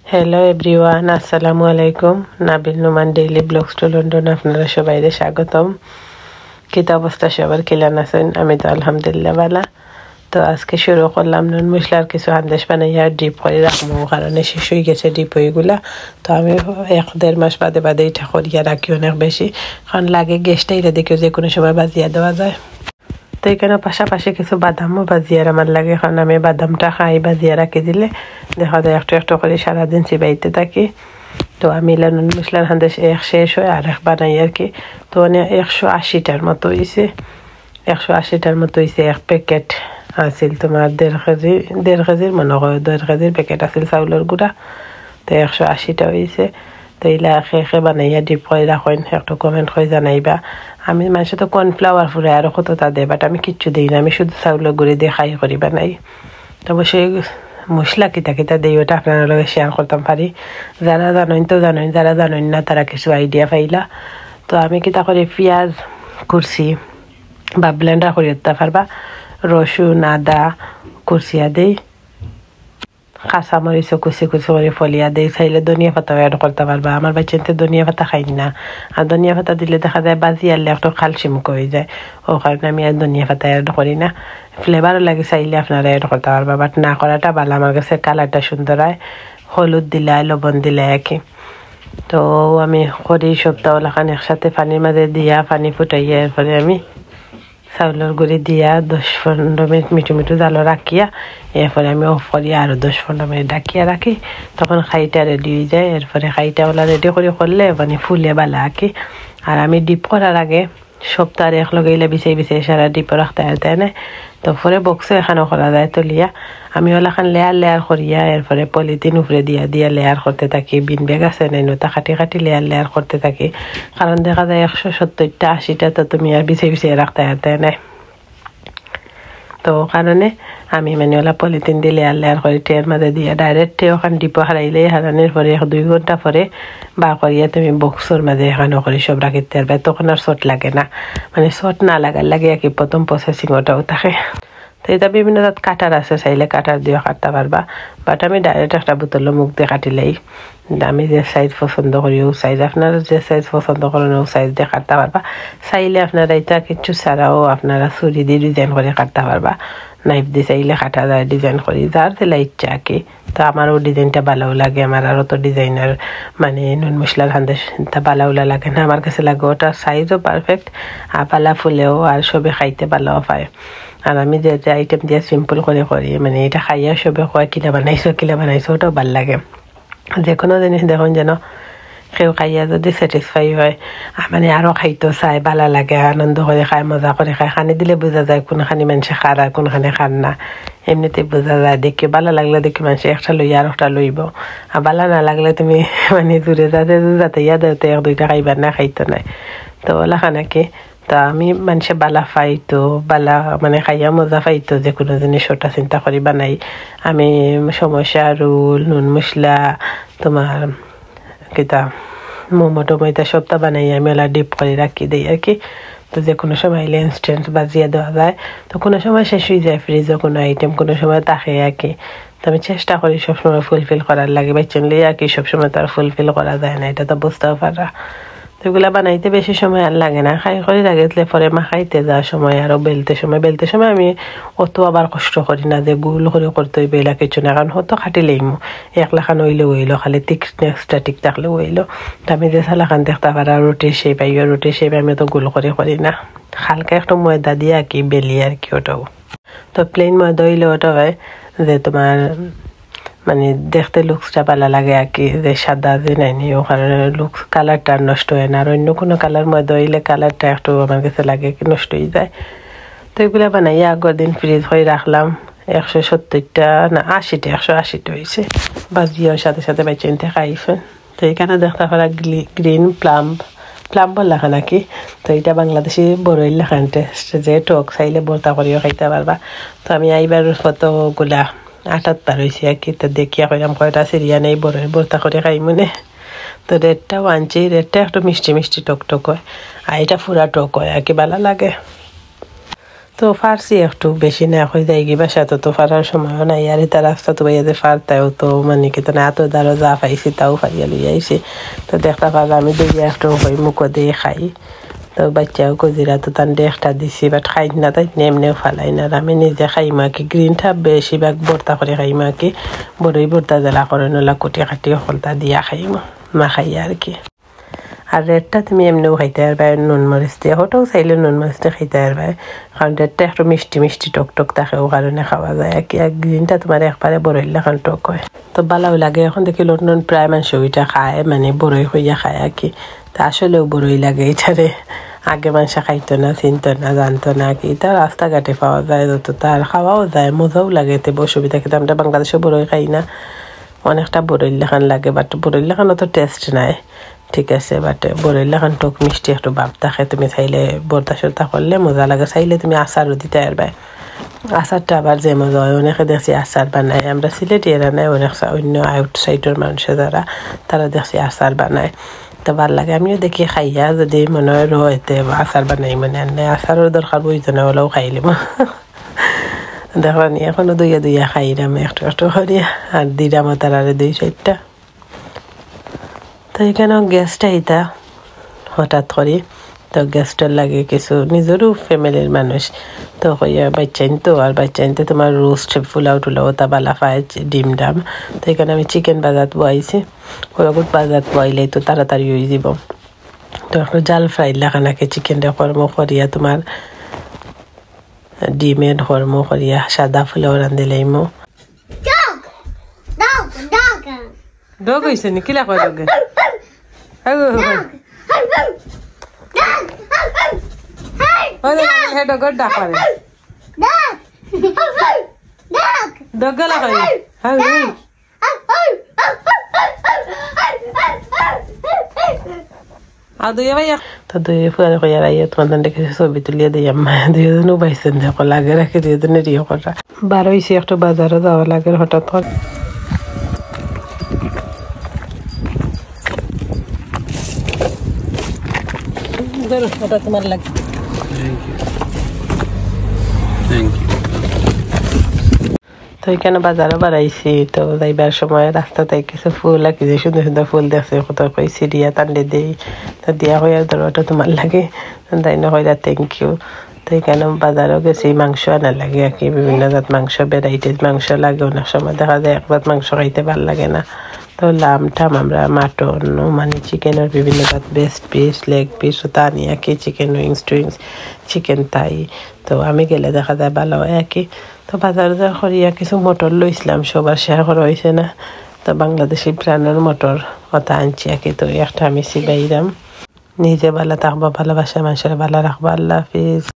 Hello everyone, আসসালামু আলাইকুম। Nabil Noman daily blogs to London আপনারা সবাইকে স্বাগতম। কিতা অবস্থা সবার, কিলান আছেন? আমি তো আলহামদুলিল্লাহ ভালো। তো আজকে শুরু করলাম নুন মশলার কিছু আন্দেশ বানাইয়া ডিপ করে রাখবো, কারণে শেষ হয়ে গেছে ডিপ ওইগুলা। তো আমি 1-1.5 মাস বাদে বাদে এটা করিয়া রাখি অনেক বেশি, কারণ লাগে গেস্টটা এটা দেখে যে কোনো সময় বাজিয়া দেওয়া যায়। তো এখানে পাশাপাশি কিছু বাদামও বাজিয়ার আমার লাগে, কারণ আমি বাদামটা খাই, বাজিয়া রাখি দিলে দেখা যায় একটু একটু করে সারাদিন চিবাইতে থাকি। তো আমি নুন মশলার হান্দেশ এক শেষ হয় আর এক বানাই আর কি। তো মানে 180টার মতো হয়েছে, 180টার মতো হয়েছে। এক প্যাকেট আছিল তোমার 1.5 কেজির মনে হয়, 1.5 কেজির প্যাকেট আছিল চাউলের গুঁড়া। তো 180টা হয়েছে। তো এইলা একে বানাইয়া ডিপ করে রাখেন, একটু কমেন্ট করে জানাইবা। আমি মানুষে তো কর্নফ্লাওয়ার ফুরাই আরও কতটা দেয়, বাট আমি কিচ্ছু দিই না, আমি শুধু চাউলের গুঁড়ি দিয়ে খাই করি বানাই। তো অবশ্যই মশলা কিতা কিতা দিই ওটা আপনার লগে শেয়ার করতাম পারি। যারা জানেন তো জানেন, যারা জানেন না তারা কিছু আইডিয়া পাইলা। তো আমি কিতা করি, পেঁয়াজ কুরসি বা ব্লেন্ডার করে দিতে পারবা, রসুন আদা কুরসিয়া দিই, কাঁচামরিচও কুচি কুচি করে ফলিয়া দিই। চাইলে ধনিয়া পাতাও অ্যাড করতে পারবা। আমার বাচ্চাতে ধনিয়া পাতা খাই না, আর ধনিয়া পাতা দিলে দেখা যায় বাজি আনলে একটু খালসিমুখ হয়ে যায়, ও কারণে আমি আর ধনিয়া পাতা অ্যাড করি না। ফ্লেভারও লাগে, চাইলে আপনারা অ্যাড করতে পারবা, বাট না করাটা ভালো। আমার কাছে কালারটা সুন্দর হয়, হলুদ দিলাই লবণ দিলাই আর কি। তো আমি করি সপ্তাহ লাখান একসাথে পানির মাঝে দিয়া পানি ফুটাইয়া এরপরে আমি চাউলের গুঁড়ি দিয়া 10-15 মিনিট মিঠু মিঠু জালো রাখিয়া এরপরে আমি অফ করিয়া আরও 10-15 মিনিট ডাকিয়া রাখি, তখন খাইটা রেডি হয়ে যায়। এরপরে খাইটা ওলা রেডি করে করলে মানে ফুলে বালা আঁকি। আর আমি ডিপ করার আগে সপ্তাহে একলগে এলে বিছাই বিছাই সারা ডিপ রাখতে আরতে নাই। তো পরে বক্সে এখানেও করা যায় তুলিয়া আমি ওলাখান লেয়ার লেয়ার করিয়া এরপরে পলিথিন উপরে দিয়া দিয়া লেয়ার করতে থাকি। বিন ব্যাগ আছে নাই নতা কাটি কাটি লেয়ার লেয়ার করতে থাকি, কারণ দেখা যায় 170টা 80টা তো তুমি আর বিছাই বিছাই রাখতে আরতে নাই। তো কারণে আমি মানে ওলা পলিথিন দিয়ে লেয়ার লেয়ার করে ট্রের মাঝে দিয়ে ডাইরেক্ট ওখান ডিপো হারাইলে হারানোর পরে 1-2 ঘন্টা পরে বা করিয়া তুমি বক্সর মাঝে এখানে করে সব রাখিতে পারবে, তখন আর শর্ট লাগে না। মানে শর্ট না লাগার লাগে আর কি, প্রথম প্রসেসিং ওটাও থাকে। তো এটা বিভিন্ন জাত কাটার আছে, চাইলে কাটার দিয়েও কাটতে পারবা, বাট আমি ডাইরেক্ট একটা বোতলের মুখ দিয়ে কাটিলেই আমি যে সাইজ পছন্দ করি ও সাইজ, আপনারা যে সাইজ পছন্দ করেন ও সাইজ দিয়ে কাটতে পারবা। চাইলে আপনারা এটা কিছু ছাড়াও আপনারা ছুরি দিয়ে ডিজাইন করে কাটতে পারবা, নাইফ দিয়ে চাইলে কাটা যায় ডিজাইন করি, যার যেলা ইচ্ছা আর কি। তো আমারও ডিজাইনটা ভালোও লাগে, আমার আরও তো ডিজাইনার মানে নুন মশলার হান্দেশটা ভালোও লাগে না, আমার কাছে লাগে ওটার সাইজও পারফেক্ট আর পালা ফুলেও আর সবে খাইতে ভালোও পায়। আর আমি যে যে আইটেম দিয়ে সিম্পল করে করি মানে এটা খাইয়া সবে কয় কিলা বানাইছো ওটাও ভাল লাগে। যে কোনো জিনিস দেখুন যেন কেউ খাইয়া যদি স্যাটিসফাই হয় মানে আরও খাইতে চায়, ভালো লাগে, আনন্দ করে খায়, মজা করে খায়। খানি দিলে বোঝা যায় কোনখানি মানুষে খার আর কোনখানে খার না, এমনিতে বোঝা যায়। দেখি ভালো লাগলে দেখি মানুষ একটা লইয়া আর একটা লইব, আর ভালো না লাগলে তুমি মানে দূরে যাতে ইয়া দেওতে 1-2টা খাইবার না খাইতো নাই। তো ওলা খানাকে তো আমি মানুষে বালা পাইতো, বালা মানে খাইয়া মজা পাইতো, যে কোনো জিনিস ওটা চিন্তা করি বানাই। আমি সমস্যা রোল নুন মশলা তোমার কিতা মোমো টোমো এটা সবটা বানাই আমি ওলা ডিপ করে রাখি দিই আর কি। তো যে কোনো সময় এলে ইনস্ট্যান্ট বাজিয়ে দেওয়া যায়, তো কোনো সময় শেষ হয়ে যায় ফ্রিজে কোনো আইটেম, কোনো সময় তাকে আর কি। তো আমি চেষ্টা করি সবসময় ফুলফিল করার লাগে, বাচ্চানলে আর কি সবসময় তো আর ফুলফিল করা যায় না, এটা তো বুঝতেও পারা। তো এগুলা বানাইতে বেশি সময় আর লাগে না, খাই করে রাখলে পরে মাখাইতে যাওয়ার সময় আরও বেলতে সময় আমি অত আবার কষ্ট করি না যে গুল করে করতে হইবে এলা কিছু না, কারণ হতো খাটিলেই একলাখান হইলো খালি এক্সট্রা টিক থাকলে হইলো। তো আমি যে সালাখান দেখতে পারা রুটির শেপ আইও, রুটির শেপ আমি তো গুল করে করি না, হালকা একটু ময়দা দিয়ে আর কি বেলি আর কি ওটাও। তো প্লেন ময়দা হইলে ওটা হয় যে তোমার মানে দেখতে লুকসটা ভালো লাগে আর কি, যে সাদা যে নাইনি ওখানে লুকস কালারটা নষ্ট হয় না। আর অন্য কোনো কালার মধ্যে হইলে কালারটা একটু আমার কাছে লাগে কি নষ্ট হয়ে যায়। তো এগুলো বানাইয়া আগের দিন ফ্রিজ হয়ে রাখলাম, 170টা না 80টা 180টা হয়েছে, বাজিয়ার সাথে সাথে বেচেনতে খাইছে। তো এখানে দেখতে পারা গ্রিন প্লাম বললাখা নাকি। তো এটা বাংলাদেশি বড়ই লেখানতে যে টক চাইলে বর্তা করিও খাইতে পারবা। তো আমি এইবার কতগুলা 8 হয়েছে আর কি। তো দেখিয়া কইলাম কয়টা সিরিয়া নেই বড়ই বর্তা করে খাই মনে। তো রেডটাও আনছি, রেডটা একটু মিষ্টি মিষ্টি টক টক হয়, আর এটা পুরা টক হয় আর কি, ভালো লাগে। তো তো ফার্সি একটু বেশি না হয়ে যায় কি বাসা তো ফারার সময়ও নাই আর এটা রাস্তা তো বাইয়া যে ফারতাও তো মানে কি তো না এত দ্বারা যা পাইছি তাও ফাইয়া লই আইছি তো দেখতে পারলাম আমি দিয়ে একটু হই মুখো দিয়ে খাই তো বাচ্চাও কজিরা তো তান একটা দিছি বাট খাই না তাই এমনিও ফালাই না আর আমি নিজে খাই মাকি গ্রিনটা বেশিরভাগ ভর্তা করে খাই মাকি বড়ই ভর্তা জ্বালা করে নলা কুটি কাটি হলতা দিয়া খাই মা খাই আর কি আর রেডটা তুমি এমনিও খাইতে পারবে নুন মরিচ দিয়ে ওটাও চাইলে নুন মরিচ দিয়ে খাইতে পারবে কারণ রেডটা একটু মিষ্টি মিষ্টি টক টক থাকে ও কারণে খাওয়া যায় আর কি আর গ্রিনটা তোমার একবারে বড়ইলে এখন টক হয় তো ভালোও লাগে এখন দেখি নতুন প্রায় মানুষ ওইটা খায় মানে বড়ই হইয়া খায় আর কি তা আসলেও বড়ই লাগে এটারে আগে মানুষ খাইতো না চিনতো না জানতো না কি তার রাস্তাঘাটে পাওয়া যায় যত তার খাওয়াও যায় মজাও লাগে এতে অসুবিধা কিন্তু আমরা বাংলাদেশে বড়ই খাই না অনেকটা বড়ই লেখান লাগে বাট বড়ই লেখান অত টেস্ট নাই ঠিক আছে বাট বড়ই লেখান টক মিষ্টি একটু ভাব থাকে তুমি চাইলে বর্তা সর্তা করলে মজা লাগে চাইলে তুমি আচারও দিতে পারবে আচারটা আবার যে মজা হয় অনেকে দেখছি আচার বানায় আমরা সিলেটিয়ারা নাই অনেক অন্য আউটসাইডের মানুষে যারা তারা দেখছি আচার বানায় তো ভাল লাগে আমিও দেখি খাইয়া যদি মনে হয় রয়েতে আচার বানাই মানে আনে আচারের দরকার বইতো না হলেও খাইলিম দেখলাম এখনো দুইয়া দুইয়া খাইলাম একটু একটু করিয়া আর দিলাম তার আরে 2-4টা তো এখানে গ্যাসটা এটা হঠাৎ করি তো গ্যাসটার লাগে কিছু নিজেরও ফ্যামিলির মানুষ তো হইয়া বাচ্চাইন তো আর বাচ্চাইনতে তোমার রোস্ট ফুলাও টুলাও তা বালা পায় ডিম ডাম তো এখানে আমি চিকেন বাজাত বয়াইছি ওরকম বাজাত বয়াইলেই তো তাড়াতাড়ি হয়ে যাব তো একটু জাল ফ্রাই লাখানাকে চিকেনটা কর্ম করিয়া তোমার ডিমের হরমো করিয়া সাদা ফুলাও রান্ধিলেই মো ডগ হয়েছে নি কিলা কয় ডগে ডগর ডাক পারে ডগ গলা কয় আর দুই ভাই তো দুই ফুয়ারে কইয়া রাইয়া তোমাদের দেখে ছবি তুলিয়ে দিই আম্মা দুইজনও পাইছেন দেখো লাগে রাখে দুইজনের ইয়ে করা বার হয়েছে একটু বাজারে যাওয়া লাগে হঠাৎ করে ওটা তোমার লাগে তো এখানে বাজারে বাড়াইছি তো যাইবার সময় রাস্তাতে কিছু ফুল আর কিছু সুন্দর সুন্দর ফুল দেখছে কত কই সিরিয়া টান্ডে দেই তো দিয়া হয়ে ধরো ওটা তোমার লাগে তাই না হইয়া থ্যাংক ইউ তো এখানে বাজারও গেছি মাংস আনা লাগে আর কি বিভিন্ন জাত মাংস ভ্যারাইটিস মাংস লাগে অনেক সময় দেখা যায় এক জাত মাংস খাইতে ভালো লাগে না তো লাম টাম আমরা মাটন মানে চিকেনের বিভিন্ন জাত বেস্ট পিস লেগ পিস তা নিয়ে আর কি চিকেন উইংস টুইংস চিকেন তাই তো আমি গেলে দেখা যায় ভালো হয় আর কি তো বাজারে যা করিয়া কিছু মটর লইছিলাম সবার শেয়ার করা হয়েছে না তো বাংলাদেশি ব্র্যান্ডের মটর ওটা আনছি আর কি তো একটা আমি সিবাইলাম নিজে ভালো থাকবো ভালোবাসা মানুষের ভালো রাখবো আল্লাহ হাফিজ